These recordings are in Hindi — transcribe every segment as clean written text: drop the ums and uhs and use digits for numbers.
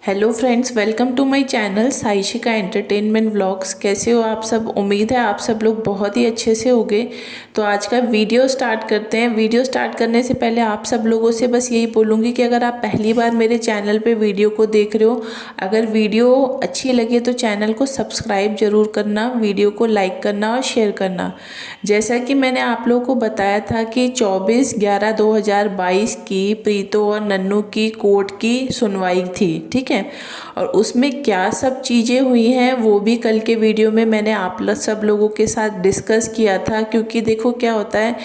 Hello friends, welcome to my channel Saishika entertainment vlogs. कैसे हो आप सब? उम्मीद है आप सब लोग बहुत ही अच्छे से होंगे। तो आज का वीडियो स्टार्ट करते हैं। वीडियो स्टार्ट करने से पहले आप सब लोगों से बस यही बोलूँगी कि अगर आप पहली बार मेरे चैनल पे वीडियो को देख रहे हो, अगर वीडियो अच्छी लगे तो चैनल को सब्सक्राइब ज़रूर करना, वीडियो को लाइक करना और शेयर करना। जैसा कि मैंने आप लोगों को बताया था कि 24/11/2022 की प्रीतो और नन्नू की कोर्ट की सुनवाई थी, ठीक है। और उसमें क्या सब चीज़ें हुई हैं वो भी कल के वीडियो में मैंने आप सब लोगों के साथ डिस्कस किया था। क्योंकि देखो क्या होता है,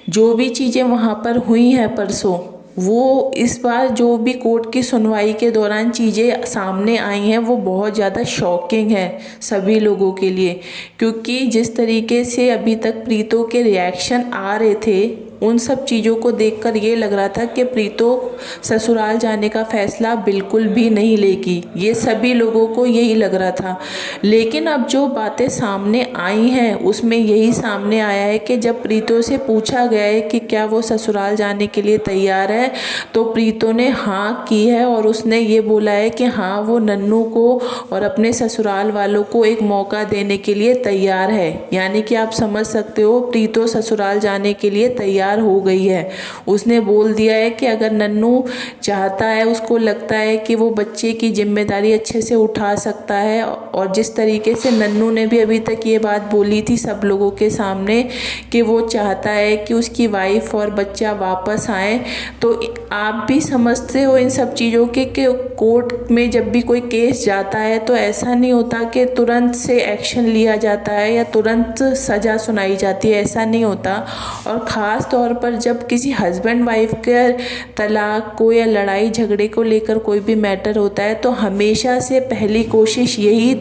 जो भी चीज़ें वहाँ पर हुई हैं परसों, वो इस बार जो भी कोर्ट की सुनवाई के दौरान चीज़ें सामने आई हैं वो बहुत ज़्यादा शॉकिंग है सभी लोगों के लिए। क्योंकि जिस तरीके से अभी तक प्रीतो के रिएक्शन आ रहे थे, उन सब चीज़ों को देखकर ये लग रहा था कि प्रीतो ससुराल जाने का फ़ैसला बिल्कुल भी नहीं लेगी। ये सभी लोगों को यही लग रहा था। लेकिन अब जो बातें सामने आई हैं उसमें यही सामने आया है कि जब प्रीतो से पूछा गया है कि क्या वो ससुराल जाने के लिए तैयार है, तो प्रीतो ने हाँ की है और उसने ये बोला है कि हाँ वो नन्नू को और अपने ससुराल वालों को एक मौका देने के लिए तैयार है। यानी कि आप समझ सकते हो, प्रीतो ससुराल जाने के लिए तैयार हो गई है। उसने बोल दिया है कि अगर नन्नू चाहता है, उसको लगता है कि वो बच्चे की जिम्मेदारी अच्छे से उठा सकता है, और जिस तरीके से नन्नू ने भी अभी तक ये बात बोली थी सब लोगों के सामने कि वो चाहता है कि उसकी वाइफ और बच्चा वापस आए, तो आप भी समझते हो इन सब चीज़ों के कि कोर्ट में जब भी कोई केस जाता है तो ऐसा नहीं होता कि तुरंत से एक्शन लिया जाता है या तुरंत सज़ा सुनाई जाती है, ऐसा नहीं होता। और ख़ास तौर पर जब किसी हस्बैंड वाइफ के तलाक को या लड़ाई झगड़े को लेकर कोई भी मैटर होता है, तो हमेशा से पहली कोशिश यही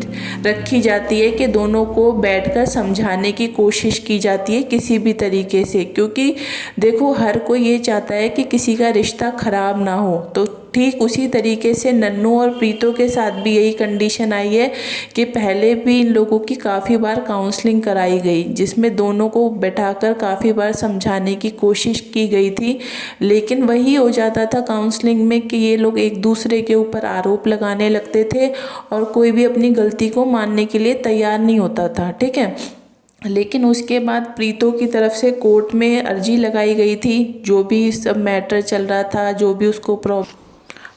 रखी जाती है कि दोनों को बैठकर समझाने की कोशिश की जाती है किसी भी तरीके से। क्योंकि देखो, हर कोई ये चाहता है कि किसी का रिश्ता ख़राब ना हो। तो ठीक उसी तरीके से नन्नू और प्रीतो के साथ भी यही कंडीशन आई है कि पहले भी इन लोगों की काफ़ी बार काउंसलिंग कराई गई, जिसमें दोनों को बैठाकर काफ़ी बार समझाने की कोशिश की गई थी। लेकिन वही हो जाता था काउंसलिंग में कि ये लोग एक दूसरे के ऊपर आरोप लगाने लगते थे और कोई भी अपनी गलती को मानने के लिए तैयार नहीं होता था, ठीक है। लेकिन उसके बाद प्रीतो की तरफ से कोर्ट में अर्जी लगाई गई थी, जो भी सब मैटर चल रहा था, जो भी उसको प्रॉब्लम,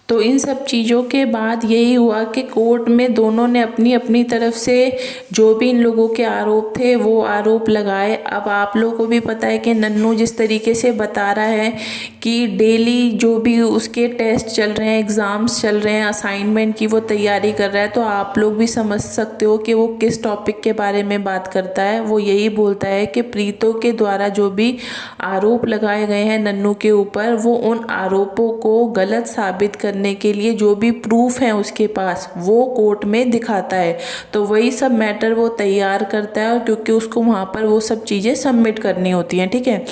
तो इन सब चीज़ों के बाद यही हुआ कि कोर्ट में दोनों ने अपनी अपनी तरफ से जो भी इन लोगों के आरोप थे वो आरोप लगाए। अब आप लोगों को भी पता है कि नन्नू जिस तरीके से बता रहा है कि डेली जो भी उसके टेस्ट चल रहे हैं, एग्ज़ाम्स चल रहे हैं, असाइनमेंट की वो तैयारी कर रहा है, तो आप लोग भी समझ सकते हो कि वो किस टॉपिक के बारे में बात करता है। वो यही बोलता है कि प्रीतो के द्वारा जो भी आरोप लगाए गए हैं नन्नू के ऊपर, वो उन आरोपों को गलत साबित करने के लिए जो भी प्रूफ है उसके पास वो कोर्ट में दिखाता है। तो वही सब मैटर वो तैयार करता है, और क्योंकि उसको वहाँ पर वो सब चीज़ें सबमिट करनी होती हैं, ठीक है।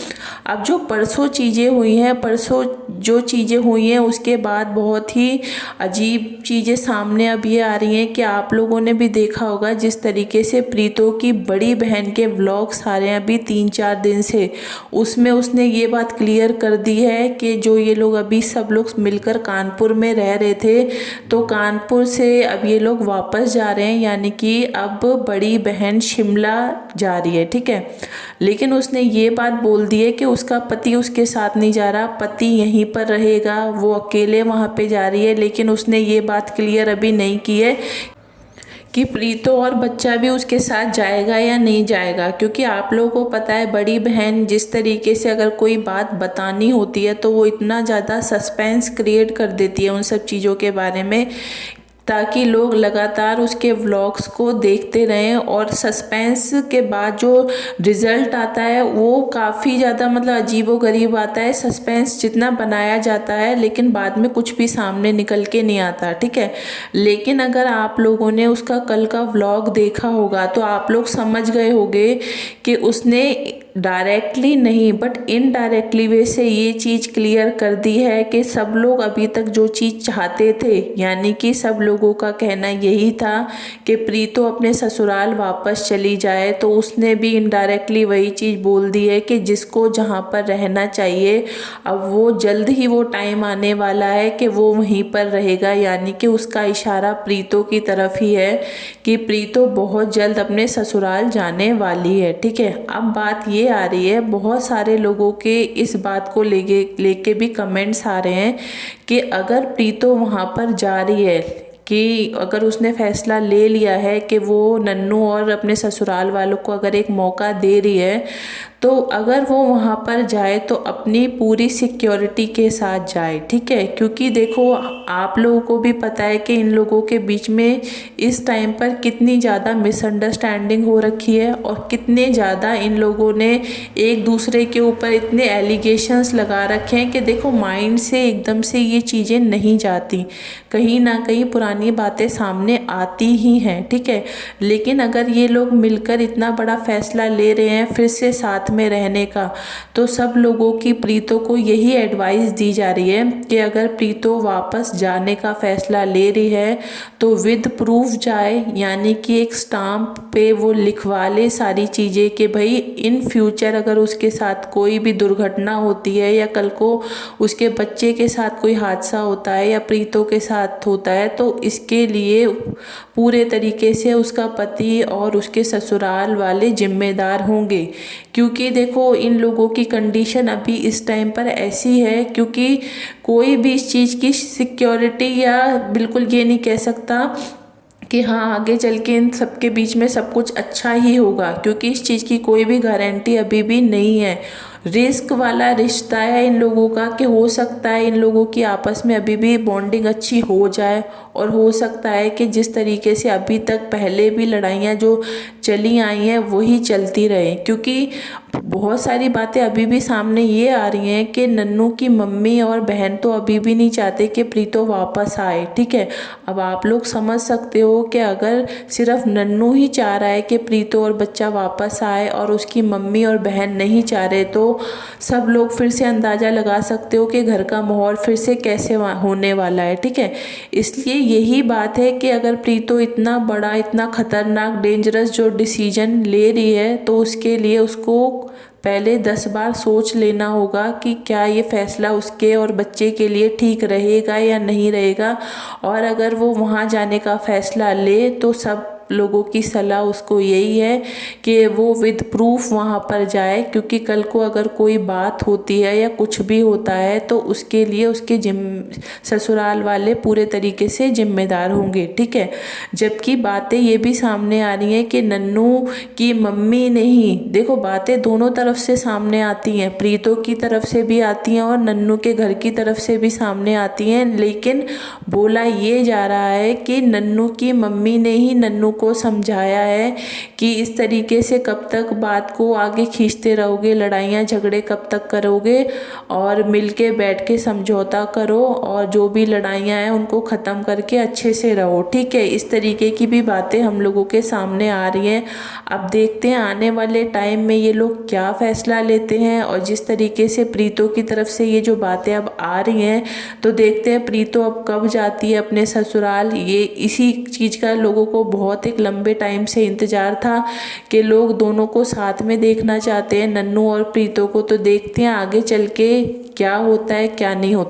अब जो परसों चीज़ें हुई हैं, परसों जो चीज़ें हुई हैं उसके बाद बहुत ही अजीब चीज़ें सामने अब ये आ रही हैं कि आप लोगों ने भी देखा होगा जिस तरीके से प्रीतो की बड़ी बहन के व्लॉग्स आ रहे हैं अभी 3-4 दिन से, उसमें उसने ये बात क्लियर कर दी है कि जो ये लोग अभी सब लोग मिलकर कानपुर में रह रहे थे, तो कानपुर से अब ये लोग वापस जा रहे हैं, यानी कि अब बड़ी बहन शिमला जा रही है, ठीक है। लेकिन उसने ये बात बोल दी है कि उसका पति उसके साथ नहीं जा रहा, पति यहीं पर रहेगा, वो अकेले वहाँ पे जा रही है। लेकिन उसने ये बात क्लियर अभी नहीं की है कि प्रीतो और बच्चा भी उसके साथ जाएगा या नहीं जाएगा। क्योंकि आप लोगों को पता है बड़ी बहन जिस तरीके से अगर कोई बात बतानी होती है तो वो इतना ज़्यादा सस्पेंस क्रिएट कर देती है उन सब चीज़ों के बारे में, ताकि लोग लगातार उसके व्लॉग्स को देखते रहें। और सस्पेंस के बाद जो रिज़ल्ट आता है वो काफ़ी ज़्यादा मतलब अजीबोगरीब आता है। सस्पेंस जितना बनाया जाता है लेकिन बाद में कुछ भी सामने निकल के नहीं आता, ठीक है। लेकिन अगर आप लोगों ने उसका कल का व्लॉग देखा होगा तो आप लोग समझ गए होंगे कि उसने डायरेक्टली नहीं बट इनडायरेक्टली वे से ये चीज़ क्लियर कर दी है कि सब लोग अभी तक जो चीज़ चाहते थे, यानी कि सब लोगों का कहना यही था कि प्रीतो अपने ससुराल वापस चली जाए, तो उसने भी इनडायरेक्टली वही चीज़ बोल दी है कि जिसको जहाँ पर रहना चाहिए अब वो जल्द ही वो टाइम आने वाला है कि वो वहीं पर रहेगा, यानी कि उसका इशारा प्रीतो की तरफ ही है कि प्रीतो बहुत जल्द अपने ससुराल जाने वाली है। ठीक है, अब बात ये आ रही है, बहुत सारे लोगों के इस बात को लेके भी कमेंट्स आ रहे हैं कि अगर प्रीतो वहाँ पर जा रही है, कि अगर उसने फैसला ले लिया है कि वो नन्नू और अपने ससुराल वालों को अगर एक मौका दे रही है, तो अगर वो वहाँ पर जाए तो अपनी पूरी सिक्योरिटी के साथ जाए। ठीक है, क्योंकि देखो आप लोगों को भी पता है कि इन लोगों के बीच में इस टाइम पर कितनी ज़्यादा मिसअंडरस्टैंडिंग हो रखी है और कितने ज़्यादा इन लोगों ने एक दूसरे के ऊपर इतने एलिगेशंस लगा रखे हैं कि देखो माइंड से एकदम से ये चीज़ें नहीं जाती, कहीं ना कहीं पुरानी बातें सामने आती ही हैं। ठीक है, लेकिन अगर ये लोग मिलकर इतना बड़ा फैसला ले रहे हैं फिर से साथ में रहने का, तो सब लोगों की प्रीतो को यही एडवाइस दी जा रही है कि अगर प्रीतो वापस जाने का फैसला ले रही है तो विद प्रूफ जाए, यानी कि एक स्टाम्प पे वो लिखवा ले सारी चीज़ें कि भाई इन फ्यूचर अगर उसके साथ कोई भी दुर्घटना होती है या कल को उसके बच्चे के साथ कोई हादसा होता है या प्रीतो के साथ होता है, तो इसके लिए पूरे तरीके से उसका पति और उसके ससुराल वाले जिम्मेदार होंगे। क्योंकि देखो इन लोगों की कंडीशन अभी इस टाइम पर ऐसी है, क्योंकि कोई भी इस चीज़ की सिक्योरिटी या बिल्कुल ये नहीं कह सकता कि हाँ आगे चल के इन सबके बीच में सब कुछ अच्छा ही होगा, क्योंकि इस चीज़ की कोई भी गारंटी अभी भी नहीं है। रिस्क वाला रिश्ता है इन लोगों का कि हो सकता है इन लोगों की आपस में अभी भी बॉन्डिंग अच्छी हो जाए, और हो सकता है कि जिस तरीके से अभी तक पहले भी लड़ाइयाँ जो चली आई हैं वही चलती रहे। क्योंकि बहुत सारी बातें अभी भी सामने ये आ रही हैं कि नन्नू की मम्मी और बहन तो अभी भी नहीं चाहते कि प्रीतो वापस आए। ठीक है, अब आप लोग समझ सकते हो कि अगर सिर्फ नन्नू ही चाह रहा है कि प्रीतो और बच्चा वापस आए और उसकी मम्मी और बहन नहीं चाह रहे, तो सब लोग फिर से अंदाज़ा लगा सकते हो कि घर का माहौल फिर से कैसे होने वाला है। ठीक है, इसलिए यही बात है कि अगर प्रीतो इतना बड़ा इतना खतरनाक डेंजरस जो डिसीजन ले रही है, तो उसके लिए उसको पहले 10 बार सोच लेना होगा कि क्या ये फैसला उसके और बच्चे के लिए ठीक रहेगा या नहीं रहेगा। और अगर वो वहाँ जाने का फैसला ले तो सब लोगों की सलाह उसको यही है कि वो विद प्रूफ वहाँ पर जाए, क्योंकि कल को अगर कोई बात होती है या कुछ भी होता है तो उसके लिए उसके ससुराल वाले पूरे तरीके से जिम्मेदार होंगे। ठीक है, जबकि बातें ये भी सामने आ रही हैं कि नन्नू की मम्मी नहीं, देखो बातें दोनों तरफ से सामने आती हैं, प्रीतो की तरफ से भी आती हैं और नन्नू के घर की तरफ से भी सामने आती हैं, लेकिन बोला ये जा रहा है कि नन्नू की मम्मी ने ही नन्नू को समझाया है कि इस तरीके से कब तक बात को आगे खींचते रहोगे, लड़ाइयाँ झगड़े कब तक करोगे, और मिलके बैठ के समझौता करो और जो भी लड़ाइयाँ हैं उनको ख़त्म करके अच्छे से रहो। ठीक है, इस तरीके की भी बातें हम लोगों के सामने आ रही हैं। अब देखते हैं आने वाले टाइम में ये लोग क्या फ़ैसला लेते हैं, और जिस तरीके से प्रीतो की तरफ से ये जो बातें अब आ रही हैं, तो देखते हैं प्रीतो अब कब जाती है अपने ससुराल। ये इसी चीज़ का लोगों को बहुत एक लंबे टाइम से इंतज़ार था कि लोग दोनों को साथ में देखना चाहते हैं, नन्नू और प्रीतो को। तो देखते हैं आगे चल के क्या होता है क्या नहीं होता।